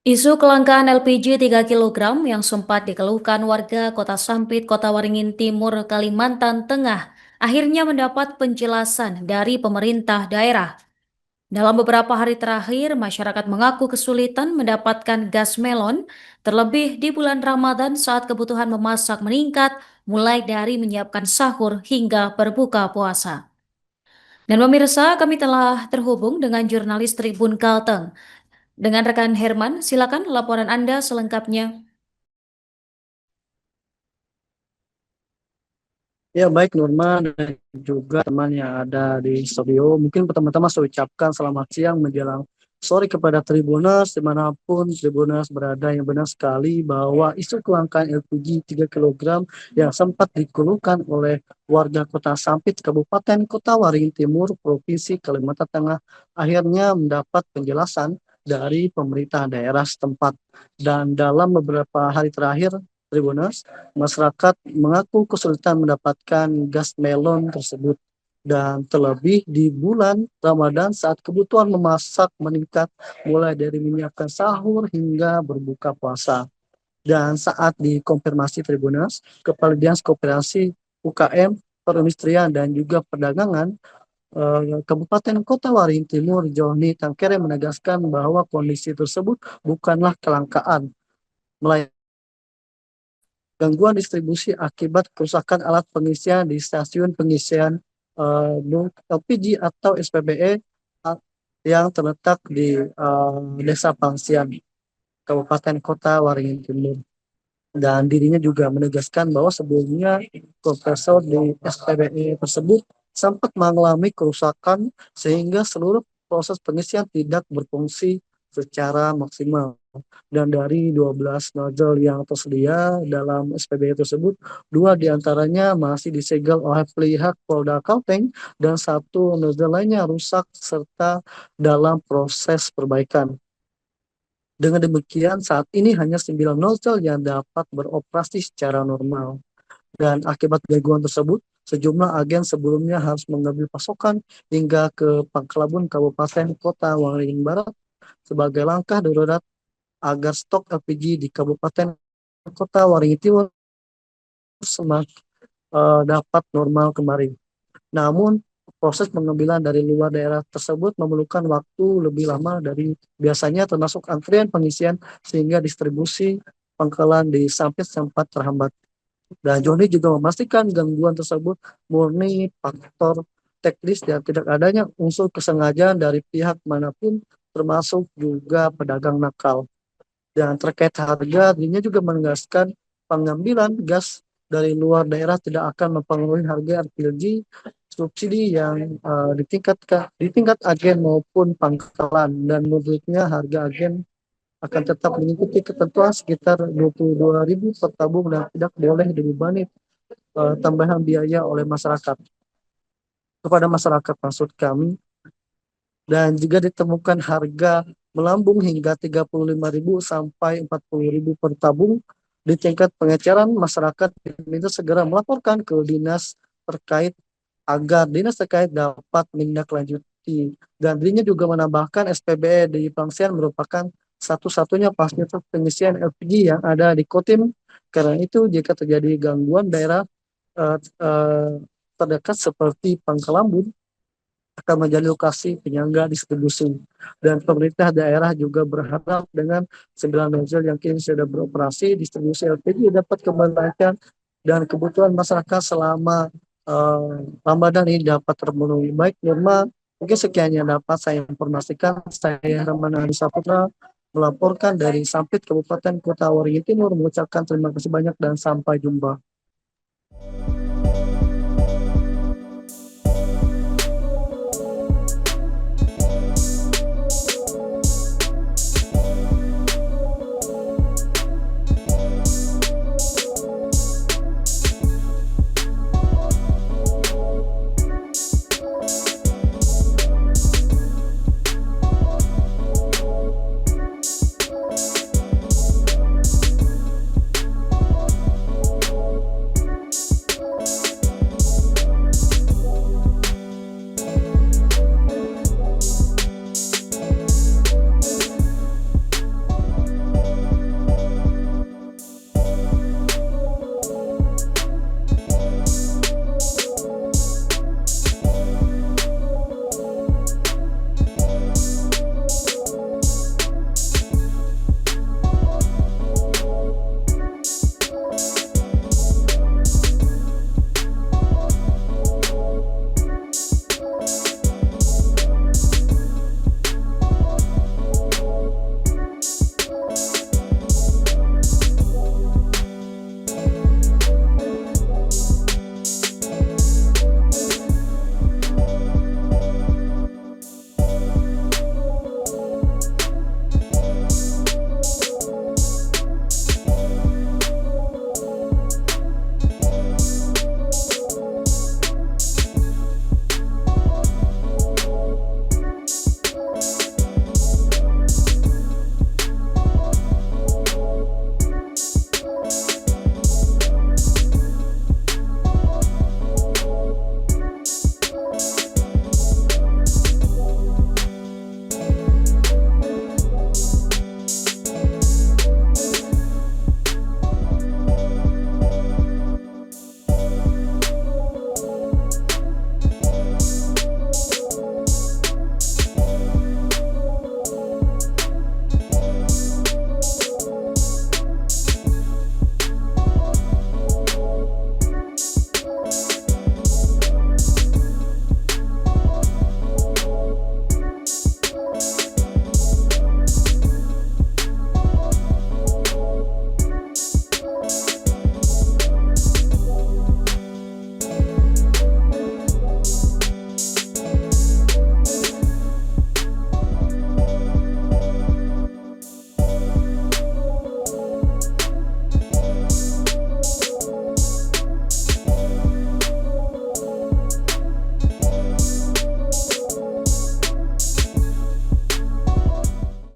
Isu kelangkaan LPG 3 kg yang sempat dikeluhkan warga Kota Sampit, Kota Waringin Timur, Kalimantan Tengah, akhirnya mendapat penjelasan dari pemerintah daerah. Dalam beberapa hari terakhir, masyarakat mengaku kesulitan mendapatkan gas melon, terlebih di bulan Ramadan saat kebutuhan memasak meningkat, mulai dari menyiapkan sahur hingga berbuka puasa. Dan pemirsa, kami telah terhubung dengan jurnalis Tribun Kalteng. Dengan rekan Herman, silakan laporan Anda selengkapnya. Ya baik Nurma dan juga teman yang ada di studio. Mungkin pertama-tama saya ucapkan selamat siang menjelang sore kepada Tribuners dimanapun Tribuners berada, yang benar sekali bahwa isu kelangkaan LPG 3 kg yang sempat dikeluhkan oleh warga Kota Sampit, Kabupaten Kota Waringin Timur, Provinsi Kalimantan Tengah akhirnya mendapat penjelasan dari pemerintah daerah setempat. Dan dalam beberapa hari terakhir Tribuners, masyarakat mengaku kesulitan mendapatkan gas melon tersebut. Dan terlebih di bulan Ramadan saat kebutuhan memasak meningkat mulai dari menyiapkan sahur hingga berbuka puasa. Dan saat dikonfirmasi Tribuners, Kepala Dinas Koperasi UKM, Perindustrian dan juga Perdagangan Kabupaten Kota Waringin Timur, Joni Tangkere menegaskan bahwa kondisi tersebut bukanlah kelangkaan, melainkan gangguan distribusi akibat kerusakan alat pengisian di stasiun pengisian LPG atau SPBE yang terletak di Desa Pangsian, Kabupaten Kota Waringin Timur. Dan dirinya juga menegaskan bahwa sebelumnya kompresor di SPBE tersebut sempat mengalami kerusakan sehingga seluruh proses pengisian tidak berfungsi secara maksimal. Dan dari 12 nozzle yang tersedia dalam SPBE tersebut, dua diantaranya masih disegel oleh pihak Polda Kalteng dan satu nozzle lainnya rusak serta dalam proses perbaikan. Dengan demikian, saat ini hanya 9 nozzle yang dapat beroperasi secara normal. Dan akibat gangguan tersebut, sejumlah agen sebelumnya harus mengambil pasokan hingga ke Pangkalabun Kabupaten Kota Waringin Barat sebagai langkah darurat agar stok LPG di Kabupaten Kota Waringin Timur dapat normal kembali. Namun, proses pengambilan dari luar daerah tersebut memerlukan waktu lebih lama dari biasanya, termasuk antrian pengisian sehingga distribusi pangkalan di Sampit sempat terhambat. Dan Joni juga memastikan gangguan tersebut murni faktor teknis dan tidak adanya unsur kesengajaan dari pihak manapun, termasuk juga pedagang nakal. Dan terkait harga, dirinya juga menegaskan pengambilan gas dari luar daerah tidak akan mempengaruhi harga LPG subsidi yang di tingkat agen maupun pangkalan. Dan menurutnya harga agen akan tetap mengikuti ketentuan sekitar 22.000 per tabung dan tidak boleh dibebani tambahan biaya oleh masyarakat, kepada masyarakat maksud kami. Dan juga ditemukan harga melambung hingga 35.000 sampai 40.000 per tabung. Di tingkat pengecaran, masyarakat diminta segera melaporkan ke dinas terkait agar dinas terkait dapat menindaklanjuti. Dan dirinya juga menambahkan SPBE di Pangsian merupakan satu-satunya fasilitas pengisian LPG yang ada di Kotim. Karena itu jika terjadi gangguan daerah eh, eh, terdekat seperti Pangkalambun akan menjadi lokasi penyangga distribusi. Dan pemerintah daerah juga berharap dengan 9 nozzle yang kini sudah beroperasi, distribusi LPG dapat kembali lancar dan kebutuhan masyarakat selama Ramadan ini dapat terpenuhi. Baik Nirma, mungkin sekian yang dapat saya informasikan. Saya Ramana Adi Saputra melaporkan dari Sampit, Kabupaten Kota Waringin Timur, mengucapkan terima kasih banyak dan sampai jumpa.